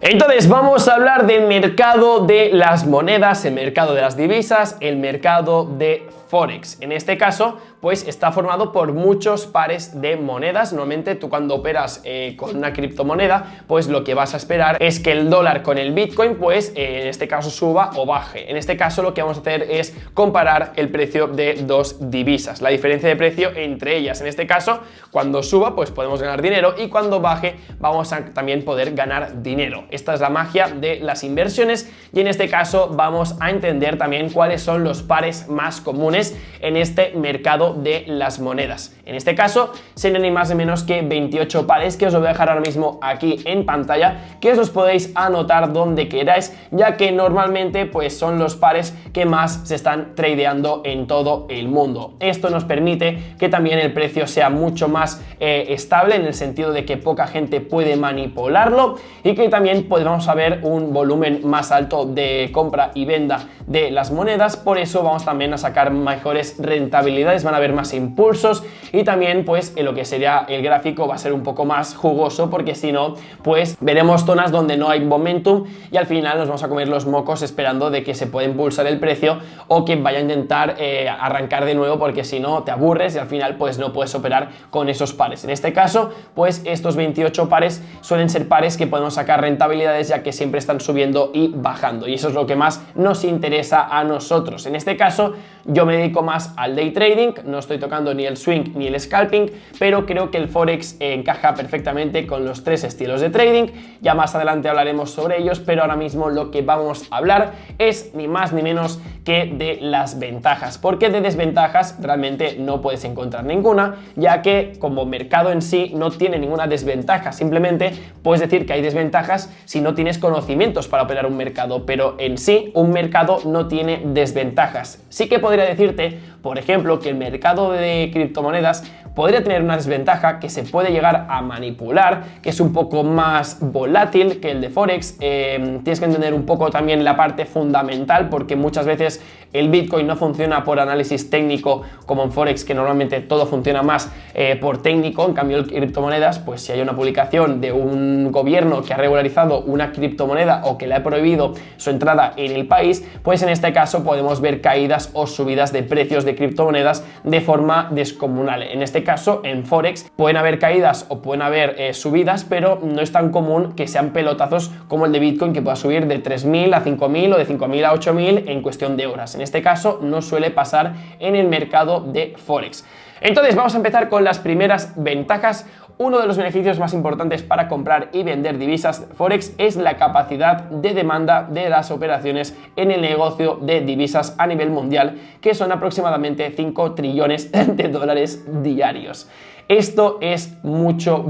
Entonces vamos a hablar del mercado de las monedas, el mercado de las divisas, el mercado de Forex. En este caso, pues está formado por muchos pares de monedas. Normalmente tú cuando operas con una criptomoneda, pues lo que vas a esperar es que el dólar con el Bitcoin, pues en este caso suba o baje. En este caso lo que vamos a hacer es comparar el precio de dos divisas, la diferencia de precio entre ellas. En este caso, cuando suba, pues podemos ganar dinero, y cuando baje vamos a también poder ganar dinero. Esta es la magia de las inversiones, y en este caso vamos a entender también cuáles son los pares más comunes en este mercado de las monedas. En este caso serán ni más ni menos que 28 pares, que os lo voy a dejar ahora mismo aquí en pantalla, que os los podéis anotar donde queráis, ya que normalmente pues son los pares que más se están tradeando en todo el mundo. Esto nos permite que también el precio sea mucho más estable, en el sentido de que poca gente puede manipularlo, y que también podemos ver un volumen más alto de compra y venta de las monedas. Por eso vamos también a sacar mejores rentabilidades, van a haber más impulsos, y también pues en lo que sería el gráfico va a ser un poco más jugoso, porque si no pues veremos zonas donde no hay momentum y al final nos vamos a comer los mocos esperando de que se pueda impulsar el precio o que vaya a intentar arrancar de nuevo, porque si no te aburres y al final pues no puedes operar con esos pares. En este caso pues estos 28 pares suelen ser pares que podemos sacar rentabilidades, ya que siempre están subiendo y bajando, y eso es lo que más nos interesa a nosotros. En este caso yo me dedico más al day trading, no estoy tocando ni el swing ni el scalping, pero creo que el Forex encaja perfectamente con los tres estilos de trading. Ya más adelante hablaremos sobre ellos, pero ahora mismo lo que vamos a hablar es ni más ni menos que de las ventajas, porque de desventajas realmente no puedes encontrar ninguna, ya que como mercado en sí no tiene ninguna desventaja. Simplemente puedes decir que hay desventajas si no tienes conocimientos para operar un mercado, pero en sí un mercado no tiene desventajas. Sí que podría decirte, por ejemplo, que el mercado de criptomonedas podría tener una desventaja, que se puede llegar a manipular, que es un poco más volátil que el de Forex. Tienes que entender un poco también la parte fundamental, porque muchas veces el Bitcoin no funciona por análisis técnico como en Forex, que normalmente todo funciona más por técnico. En cambio, el criptomonedas, pues si hay una publicación de un gobierno que ha regularizado una criptomoneda o que le ha prohibido su entrada en el país, pues en este caso podemos ver caídas o subidas de precios de criptomonedas de forma descomunal. En este caso, en Forex pueden haber caídas o pueden haber subidas, pero no es tan común que sean pelotazos como el de Bitcoin, que pueda subir de 3.000 a 5.000 o de 5.000 a 8.000 en cuestión de horas. En este caso no suele pasar en el mercado de Forex. Entonces vamos a empezar con las primeras ventajas. Uno de los beneficios más importantes para comprar y vender divisas Forex es la capacidad de demanda de las operaciones en el negocio de divisas a nivel mundial, que son aproximadamente 5 trillones de dólares diarios. Esto es mucho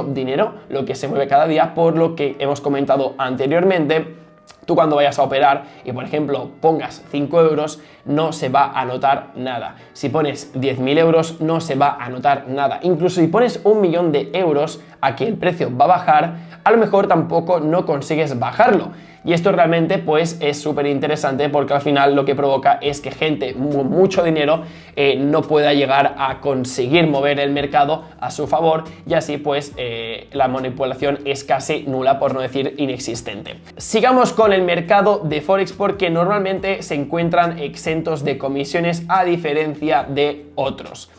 dinero lo que se mueve cada día, por lo que hemos comentado anteriormente. Tú cuando vayas a operar y por ejemplo pongas 5 euros, no se va a notar nada. Si pones 10.000 euros, no se va a notar nada. Incluso si pones 1.000.000 de euros a que el precio va a bajar, a lo mejor tampoco no consigues bajarlo. Y esto realmente pues es súper interesante, porque al final lo que provoca es que gente con mucho dinero no pueda llegar a conseguir mover el mercado a su favor, y así pues la manipulación es casi nula, por no decir inexistente. Sigamos con el mercado de Forex, porque normalmente se encuentran exentos de comisiones a diferencia de otros.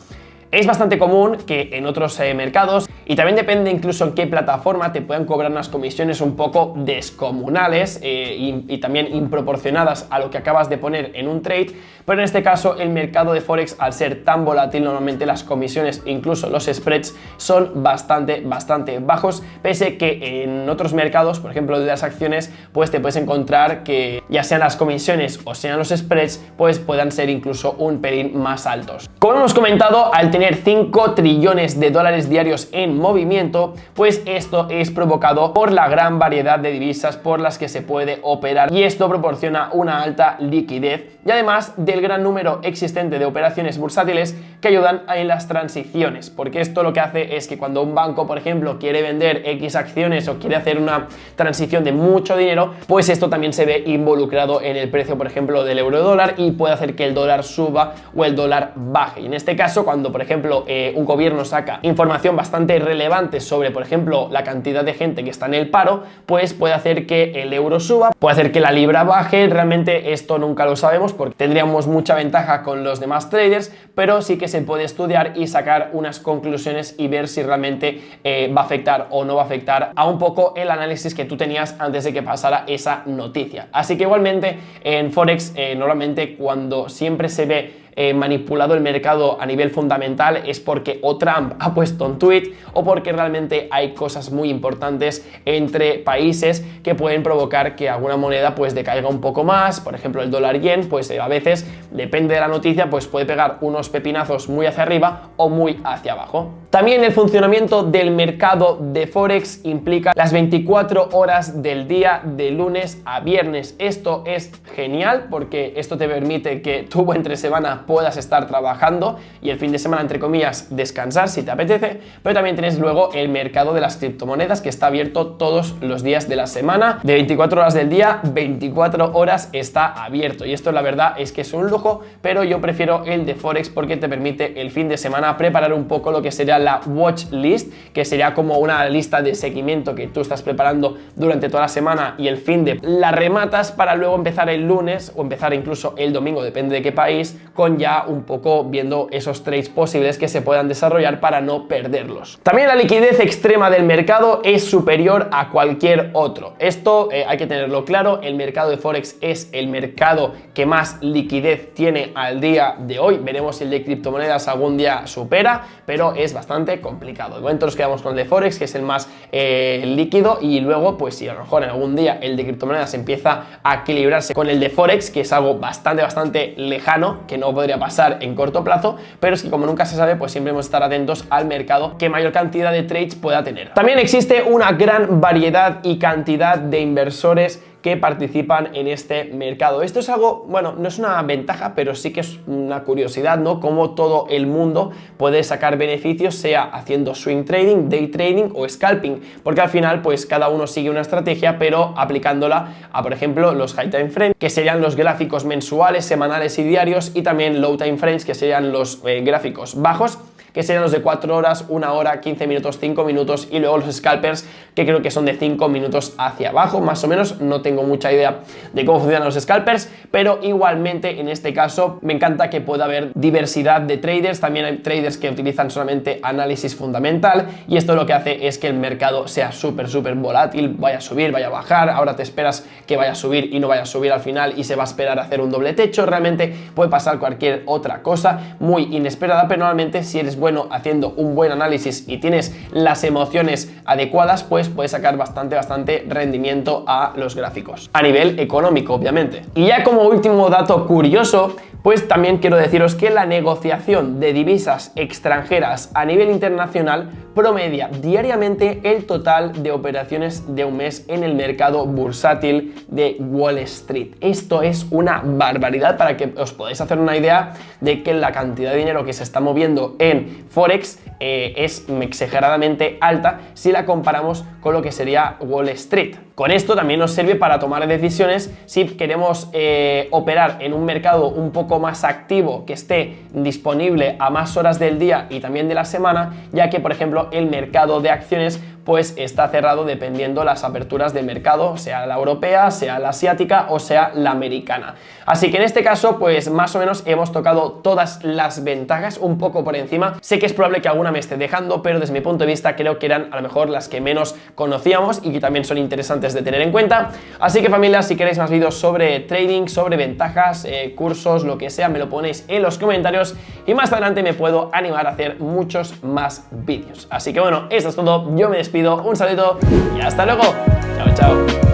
Es bastante común que en otros mercados, y también depende incluso en qué plataforma, te puedan cobrar unas comisiones un poco descomunales y también improporcionadas a lo que acabas de poner en un trade. Pero en este caso el mercado de Forex, al ser tan volátil, normalmente las comisiones, incluso los spreads, son bastante bajos, pese que en otros mercados, por ejemplo de las acciones, pues te puedes encontrar que ya sean las comisiones o sean los spreads, pues puedan ser incluso un pelín más altos. Como hemos comentado, al tener 5 trillones de dólares diarios en movimiento, pues esto es provocado por la gran variedad de divisas por las que se puede operar, y esto proporciona una alta liquidez, y además del gran número existente de operaciones bursátiles que ayudan en las transiciones, porque esto lo que hace es que cuando un banco, por ejemplo, quiere vender X acciones o quiere hacer una transición de mucho dinero, pues esto también se ve involucrado en el precio, por ejemplo, del euro dólar, y puede hacer que el dólar suba o el dólar baje. Y en este caso, cuando por ejemplo, un gobierno saca información bastante relevante sobre, por ejemplo, la cantidad de gente que está en el paro, pues puede hacer que el euro suba, puede hacer que la libra baje. Realmente esto nunca lo sabemos porque tendríamos mucha ventaja con los demás traders, pero sí que se puede estudiar y sacar unas conclusiones y ver si realmente va a afectar o no va a afectar a un poco el análisis que tú tenías antes de que pasara esa noticia. Así que igualmente en Forex normalmente cuando siempre se ve manipulado el mercado a nivel fundamental es porque o Trump ha puesto un tweet o porque realmente hay cosas muy importantes entre países que pueden provocar que alguna moneda pues decaiga un poco más. Por ejemplo, el dólar yen, pues a veces depende de la noticia, pues puede pegar unos pepinazos muy hacia arriba o muy hacia abajo. También el funcionamiento del mercado de Forex implica las 24 horas del día de lunes a viernes. Esto es genial porque esto te permite que tú entre semana puedas estar trabajando y el fin de semana, entre comillas, descansar si te apetece, pero también tienes luego el mercado de las criptomonedas que está abierto todos los días de la semana, de 24 horas del día, 24 horas está abierto, y esto la verdad es que es un lujo, pero yo prefiero el de Forex porque te permite el fin de semana preparar un poco lo que sería la watch list, que sería como una lista de seguimiento que tú estás preparando durante toda la semana y el fin de la rematas para luego empezar el lunes o empezar incluso el domingo, depende de qué país, con ya un poco viendo esos trades posibles que se puedan desarrollar para no perderlos. También la liquidez extrema del mercado es superior a cualquier otro. Esto hay que tenerlo claro, el mercado de Forex es el mercado que más liquidez tiene al día de hoy. Veremos si el de criptomonedas algún día supera, pero es bastante complicado. De momento nos quedamos con el de Forex, que es el más líquido, y luego pues si a lo mejor en algún día el de criptomonedas empieza a equilibrarse con el de Forex, que es algo bastante lejano, que no podría pasar en corto plazo, pero es que como nunca se sabe, pues siempre hemos de estar atentos al mercado que mayor cantidad de trades pueda tener. También existe una gran variedad y cantidad de inversores que participan en este mercado. Esto es algo, bueno, no es una ventaja, pero sí que es una curiosidad, ¿no? Cómo todo el mundo puede sacar beneficios, sea haciendo swing trading, day trading o scalping, porque al final, pues cada uno sigue una estrategia, pero aplicándola a, por ejemplo, los high time frames, que serían los gráficos mensuales, semanales y diarios, y también low time frames, que serían los gráficos bajos, que serían los de 4 horas, 1 hora, 15 minutos, 5 minutos, y luego los scalpers, que creo que son de 5 minutos hacia abajo, más o menos. No tengo mucha idea de cómo funcionan los scalpers, pero igualmente en este caso me encanta que pueda haber diversidad de traders. También hay traders que utilizan solamente análisis fundamental, y esto lo que hace es que el mercado sea súper volátil, vaya a subir, vaya a bajar. Ahora te esperas que vaya a subir y no vaya a subir al final y se va a esperar a hacer un doble techo. Realmente puede pasar cualquier otra cosa muy inesperada, pero normalmente si eres bueno haciendo un buen análisis y tienes las emociones adecuadas, pues puedes sacar bastante rendimiento a los gráficos, a nivel económico, obviamente. Y ya como último dato curioso, pues también quiero deciros que la negociación de divisas extranjeras a nivel internacional promedia diariamente el total de operaciones de un mes en el mercado bursátil de Wall Street. Esto es una barbaridad, para que os podáis hacer una idea de que la cantidad de dinero que se está moviendo en Forex es exageradamente alta si la comparamos con lo que sería Wall Street. Con esto también nos sirve para tomar decisiones si queremos operar en un mercado un poco más activo, que esté disponible a más horas del día y también de la semana, ya que por ejemplo el mercado de acciones pues está cerrado dependiendo las aperturas del mercado, sea la europea, sea la asiática o sea la americana. Así que en este caso pues más o menos hemos tocado todas las ventajas un poco por encima. Sé que es probable que alguna me esté dejando, pero desde mi punto de vista creo que eran a lo mejor las que menos conocíamos y que también son interesantes de tener en cuenta. Así que familia, si queréis más vídeos sobre trading, sobre ventajas, cursos, lo que sea, me lo ponéis en los comentarios y más adelante me puedo animar a hacer muchos más vídeos. Así que bueno, esto es todo, yo me despido, un saludo y hasta luego. Chao, chao.